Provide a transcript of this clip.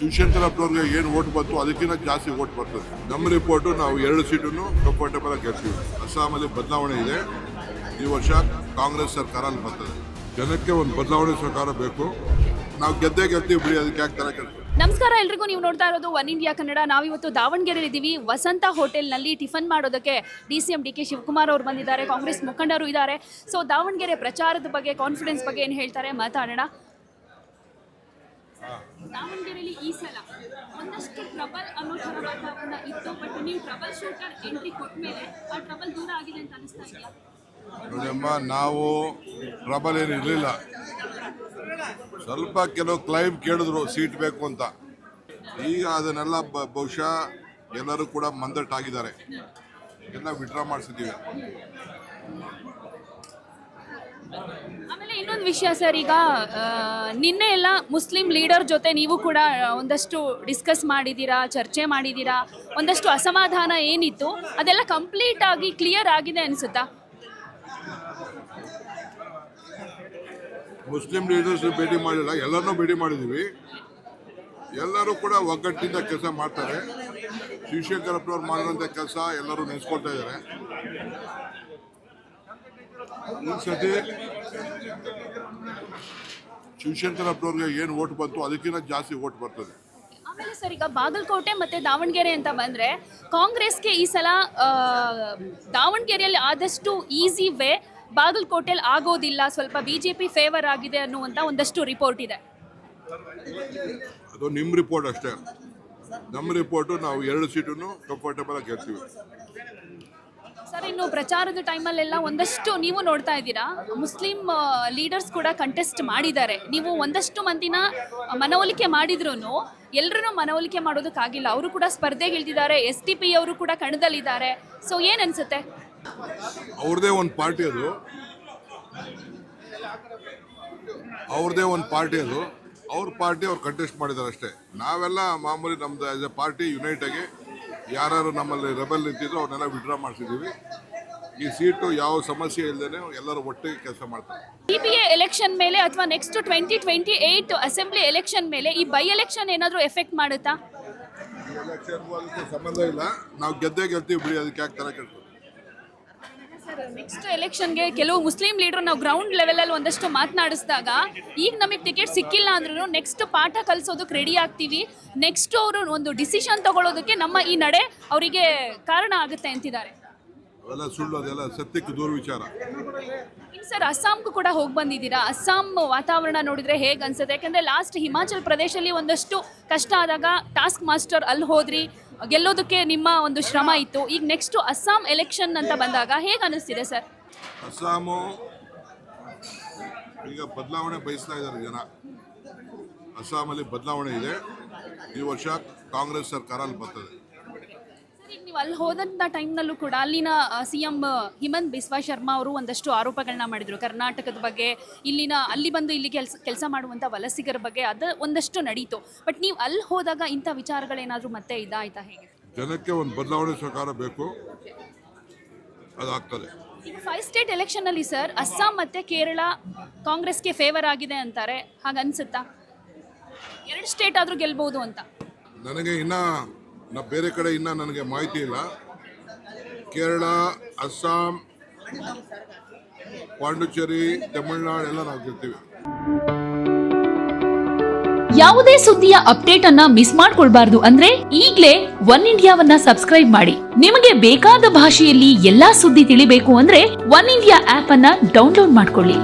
ಶಿವಶಂಕರಪ್ಪನವ್ರಿಗೆ ಏನು ಓಟ್ ಬಂತು ಅದಕ್ಕಿಂತ ಜಾಸ್ತಿ ಓಟ್ ಬರ್ತದೆ. ನಮ್ಮ ರಿಪೋರ್ಟು ನಾವು 2 ಸೀಟನ್ನು ಕಂಫರ್ಟೇಬಲ್ ಆಗಿ ಗೆಲ್ತೀವಿ. ಅಸ್ಸಾಮಲ್ಲಿ ಬದಲಾವಣೆ ಇದೆ. ಈ ವರ್ಷ ಕಾಂಗ್ರೆಸ್ ಸರ್ಕಾರ ಅಲ್ಲಿ ಬರ್ತದೆ. ಜನಕ್ಕೆ ಒಂದು ಬದಲಾವಣೆ ಸರ್ಕಾರ ಬೇಕು. ನಾವು ಗೆಲ್ತೀವಿ ಬಿಡಿ, ಅದಕ್ಕೆ ಯಾಕೆ ತರ ಕೇಳ್ತೀವಿ. ನಮಸ್ಕಾರ ಎಲ್ರಿಗೂ. ನೀವು ನೋಡ್ತಾ ಇರೋದು ಒನ್ ಇಂಡಿಯಾ ಕನ್ನಡ. ನಾವಿವತ್ತು ದಾವಣಗೆರೆಯಲ್ಲಿ ಇದ್ದೀವಿ. ವಸಂತ ಹೋಟೆಲ್ನಲ್ಲಿ ಟಿಫನ್ ಮಾಡೋದಕ್ಕೆ DCM DK ಶಿವಕುಮಾರ್ ಅವರು ಬಂದಿದ್ದಾರೆ. ಕಾಂಗ್ರೆಸ್ ಮುಖಂಡರು ಇದ್ದಾರೆ. ಸೊ ದಾವಣಗೆರೆ ಪ್ರಚಾರದ ಬಗ್ಗೆ, ಕಾನ್ಫಿಡೆನ್ಸ್ ಬಗ್ಗೆ ಏನು ಹೇಳ್ತಾರೆ ಮಾತಾಡೋಣ. ದಾವಣಗೆರೆಯಲ್ಲಿ ಈ ಸಲ ಒಂದಷ್ಟು ಟ್ರಬಲ್ ಅನ್ನೋ ಥರ ವಾತಾವರಣ ಇತ್ತು. ಬಟ್ ನೀವು ಟ್ರಬಲ್ ಶೂಟರ್ ಎಂಟ್ರಿ ಕೊಟ್ಟ ಮೇಲೆ ಆ ಟ್ರಬಲ್ ದೂರ ಆಗಿದೆ ಅಂತ ಅನಿಸ್ತಾ ಇದೆಯಾ? ನೋಡಮ್ಮ, ನಾವು ಟ್ರಬಲ್ ಏನು ಇರಲಿಲ್ಲ. ಸ್ವಲ್ಪ ಕೆಲವು ಕ್ಲೈಮ್ ಕೇಳಿದ್ರು ಸೀಟ್ ಬೇಕು ಅಂತ. ಈಗ ಅದನ್ನೆಲ್ಲ ಬಹುಶಃ ಎಲ್ಲರೂ ಕೂಡ ಮಂದಟ್ಟಾಗಿದ್ದಾರೆ. ಎಲ್ಲ ವಿಡ್ರಾ ಮಾಡಿಸಿದ್ದೀವಿ. ಆಮೇಲೆ ಇನ್ನೊಂದು ವಿಷಯ ಸರ್, ಈಗ ನಿನ್ನೆ ಎಲ್ಲ ಮುಸ್ಲಿಂ ಲೀಡರ್ ಜೊತೆ ನೀವು ಕೂಡ ಒಂದಷ್ಟು ಡಿಸ್ಕಸ್ ಮಾಡಿದ್ದೀರಾ, ಚರ್ಚೆ ಮಾಡಿದ್ದೀರಾ. ಒಂದಷ್ಟು ಅಸಮಾಧಾನ ಏನಿತ್ತು ಅದೆಲ್ಲ ಕಂಪ್ಲೀಟ್ ಆಗಿ ಕ್ಲಿಯರ್ ಆಗಿದೆ ಅನಿಸುತ್ತಾ? ಮುಸ್ಲಿಂ ಲೀಡರ್ಸ್ ಭೇಟಿ ಮಾಡಿಲ್ಲ, ಎಲ್ಲರನ್ನೂ ಭೇಟಿ ಮಾಡಿದ್ದೀವಿ. ಎಲ್ಲರೂ ಕೂಡ ಒಗ್ಗಟ್ಟಿಂದ ಕೆಲಸ ಮಾಡ್ತಾರೆ. ಶಿವಶಂಕರಪ್ಪನವ್ರು ಮಾಡಿರೋಂಥ ಕೆಲಸ ಎಲ್ಲರೂ ನೆನೆಸ್ಕೊಳ್ತಾ ಇದ್ದಾರೆ. ಈ ಸತಿ ಶಿವಶಂಕರಪ್ಪನವ್ರಿಗೆ ಏನು ಓಟ್ ಬಂತು ಅದಕ್ಕಿಂತ ಜಾಸ್ತಿ ಓಟ್ ಬರ್ತದೆ. ಆಮೇಲೆ ಸರ್, ಈಗ ಬಾಗಲಕೋಟೆ ಮತ್ತು ದಾವಣಗೆರೆ ಅಂತ ಬಂದರೆ ಕಾಂಗ್ರೆಸ್ಗೆ ಈ ಸಲ ದಾವಣಗೆರೆಯಲ್ಲಿ ಆದಷ್ಟು ಈಸಿ ವೇ, ಬಾಗಲಕೋಟೆಯಲ್ಲಿ ಆಗೋದಿಲ್ಲ, ಸ್ವಲ್ಪ BJP ಫೇವರ್ ಆಗಿದೆ ಅನ್ನುವಂಥ ಒಂದಷ್ಟು ರಿಪೋರ್ಟ್ ಇದೆ. ಅದು ನಿಮ್ಮ ರಿಪೋರ್ಟ್ ಅಷ್ಟೇ. ನಮ್ಮ ರಿಪೋರ್ಟು ನಾವು 2 ಸೀಟನ್ನು ಕಂಫರ್ಟೇಬಲ್ ಆಗಿ ಗೆಲ್ತೀವಿ. ಸರ್, ಇನ್ನು ಪ್ರಚಾರದ ಟೈಮಲ್ಲೆಲ್ಲ ಒಂದಷ್ಟು ನೀವು ನೋಡ್ತಾ ಇದ್ದೀರಾ, ಮುಸ್ಲಿಂ ಲೀಡರ್ಸ್ ಕೂಡ ಕಂಟೆಸ್ಟ್ ಮಾಡಿದ್ದಾರೆ. ನೀವು ಒಂದಷ್ಟು ಮಂದಿನ ಮನವೊಲಿಕೆ ಮಾಡಿದ್ರು ಎಲ್ಲರೂ ಮನವೊಲಿಕೆ ಮಾಡೋದಕ್ಕಾಗಿಲ್ಲ. ಅವರು ಕೂಡ ಸ್ಪರ್ಧೆಗಿಳಿದಿದ್ದಾರೆ. STP ಅವರು ಕೂಡ ಕಣದಲ್ಲಿದ್ದಾರೆ. ಸೊ ಏನು ಅನಿಸುತ್ತೆ? ಅವ್ರದೇ ಒಂದು ಪಾರ್ಟಿ ಅದು. ಅವ್ರ ಪಾರ್ಟಿ ಅವ್ರು ಕಂಟೆಸ್ಟ್ ಮಾಡಿದ್ದಾರೆ ಅಷ್ಟೇ. ನಾವೆಲ್ಲ ಮಾಮೂಲಿ ನಮ್ದು ಆಸ್ ಎ ಪಾರ್ಟಿ ಯುನೈಟ್ ಆಗಿ ಯಾರು ನಮ್ಮಲ್ಲಿ ರೆಬಲ್ ನಿಂತಿದ್ರು ಅವ್ರನ್ನೆಲ್ಲ ವಿಡ್ರಾ ಮಾಡಿಸಿದ್ದೀವಿ. ಈ ಸೀಟು ಯಾವ ಸಮಸ್ಯೆ ಇಲ್ಲದೇ ಎಲ್ಲರೂ ಒಟ್ಟಿಗೆ ಕೆಲಸ ಮಾಡ್ತಾರೆ. CPA ಎಲೆಕ್ಷನ್ ಮೇಲೆ ಅಥವಾ ನೆಕ್ಸ್ಟ್ 2028 ಅಸೆಂಬ್ಲಿ ಎಲೆಕ್ಷನ್ ಮೇಲೆ ಈ ಬೈ ಎಲೆಕ್ಷನ್ ಏನಾದರೂ ಎಫೆಕ್ಟ್ ಮಾಡುತ್ತಾ? ಎಲೆಕ್ಷನ್ ಸಂಬಂಧ ಇಲ್ಲ. ನಾವು ಗೆಲ್ತೀವಿ ಬಿಡಿ, ಅದಕ್ಕೆ ಯಾಕೆ ತರ ಕೇಳ್ತೀವಿ. ನೆಕ್ಸ್ಟ್ ಎಲೆಕ್ಷನ್ಗೆ ಕೆಲವು ಮುಸ್ಲಿಂ ಲೀಡರ್ ನಾವು ಗ್ರೌಂಡ್ ಲೆವೆಲಲ್ಲಿ ಒಂದಷ್ಟು ಮಾತನಾಡಿಸಿದಾಗ, ಈಗ ನಮಗೆ ಟಿಕೆಟ್ ಸಿಕ್ಕಿಲ್ಲ ಅಂದ್ರೂ ನೆಕ್ಸ್ಟ್ ಪಾಠ ಕಲಿಸೋದಕ್ಕೆ ರೆಡಿ ಆಗ್ತೀವಿ, ನೆಕ್ಸ್ಟ್ ಅವರು ಒಂದು ಡಿಸಿಷನ್ ತಗೊಳ್ಳೋದಕ್ಕೆ ನಮ್ಮ ಈ ನಡೆ ಅವರಿಗೆ ಕಾರಣ ಆಗುತ್ತೆ ಅಂತಿದ್ದಾರೆ. ಅವೆಲ್ಲ ಸುಳ್ಳು, ಅದೆಲ್ಲ ಸತ್ಯಕ್ಕೆ ದೂರ ವಿಚಾರ. ಇನ್ನು ಸರ್, ಅಸ್ಸಾಂಗೂ ಕೂಡ ಹೋಗಿ ಬಂದಿದ್ದೀರಾ. ಅಸ್ಸಾಂ ವಾತಾವರಣ ನೋಡಿದ್ರೆ ಹೇಗೆ ಅನ್ಸುತ್ತೆ? ಯಾಕಂದರೆ ಲಾಸ್ಟ್ ಹಿಮಾಚಲ್ ಪ್ರದೇಶಲ್ಲಿ ಒಂದಷ್ಟು ಕಷ್ಟ ಆದಾಗ ಟಾಸ್ಕ್ ಮಾಸ್ಟರ್ ಅಲ್ಲಿ ಹೋದ್ರಿ, ಗೆಲ್ಲೋದಕ್ಕೆ ನಿಮ್ಮ ಒಂದು ಶ್ರಮ ಇತ್ತು. ಈಗ ನೆಕ್ಸ್ಟ್ ಅಸ್ಸಾಂ ಎಲೆಕ್ಷನ್ ಅಂತ ಬಂದಾಗ ಹೇಗೆ ಅನಿಸ್ತಿದೆ ಸರ್? ಅಸ್ಸಾಮು ಈಗ ಬದಲಾವಣೆ ಬಯಸ್ತಾ ಇದ್ದಾರೆ ಜನ. ಅಸ್ಸಾಮಲ್ಲಿ ಬದಲಾವಣೆ ಇದೆ. ಈ ವರ್ಷ ಕಾಂಗ್ರೆಸ್ ಸರ್ಕಾರ ಅಲ್ಲಿ ಬರ್ತದೆ. ಈಗ ನೀವು ಅಲ್ಲಿ ಹೋದಂಥ ಟೈಮ್ನಲ್ಲೂ ಕೂಡ ಅಲ್ಲಿನ CM ಹಿಮಂತ್ ಬಿಸ್ವಾ ಶರ್ಮಾ ಅವರು ಒಂದಷ್ಟು ಆರೋಪಗಳನ್ನ ಮಾಡಿದರು ಕರ್ನಾಟಕದ ಬಗ್ಗೆ, ಅಲ್ಲಿ ಬಂದು ಇಲ್ಲಿ ಕೆಲಸ ಮಾಡುವಂಥ ವಲಸಿಗರ ಬಗ್ಗೆ. ಅದು ಒಂದಷ್ಟು ನಡೀತು. ಬಟ್ ನೀವು ಅಲ್ಲಿ ಹೋದಾಗ ಇಂಥ ವಿಚಾರಗಳೇನಾದರೂ ಮತ್ತೆ ಇದಾಯ್ತಾ? ಹೇಗೆ? ಜನಕ್ಕೆ ಒಂದು ಬದಲಾವಣೆ ಸರ್ಕಾರ ಬೇಕು, ಅದಾಗ್ತದೆ. ಈಗ 5 ಸ್ಟೇಟ್ ಎಲೆಕ್ಷನಲ್ಲಿ ಸರ್, ಅಸ್ಸಾಂ ಮತ್ತು ಕೇರಳ ಕಾಂಗ್ರೆಸ್ಗೆ ಫೇವರ್ ಆಗಿದೆ ಅಂತಾರೆ. ಹಾಗೆ ಅನ್ಸುತ್ತಾ? 2 ಸ್ಟೇಟ್ ಆದರೂ ಗೆಲ್ಬೋದು ಅಂತ? ನನಗೆ ಬೇರೆ ಕಡೆ ನನಗೆ ಮಾಹಿತಿ ಇಲ್ಲ. ಕೇರಳ, ಅಸ್ಸಾಂ, ಪಾಂಡುಚೇರಿ, ತಮಿಳುನಾಡು ಎಲ್ಲ ನಾವು ಗೆಲ್ತೀವಿ. ಯಾವುದೇ ಸುದ್ದಿಯ ಅಪ್ಡೇಟ್ ಅನ್ನ ಮಿಸ್ ಮಾಡ್ಕೊಳ್ಬಾರ್ದು ಅಂದ್ರೆ ಈಗ್ಲೇ ಒನ್ ಇಂಡಿಯಾವನ್ನ ಸಬ್ಸ್ಕ್ರೈಬ್ ಮಾಡಿ. ನಿಮಗೆ ಬೇಕಾದ ಭಾಷೆಯಲ್ಲಿ ಎಲ್ಲಾ ಸುದ್ದಿ ತಿಳಿಬೇಕು ಅಂದ್ರೆ ಒನ್ ಇಂಡಿಯಾ ಆಪ್ ಅನ್ನ ಡೌನ್ಲೋಡ್ ಮಾಡ್ಕೊಳ್ಳಿ.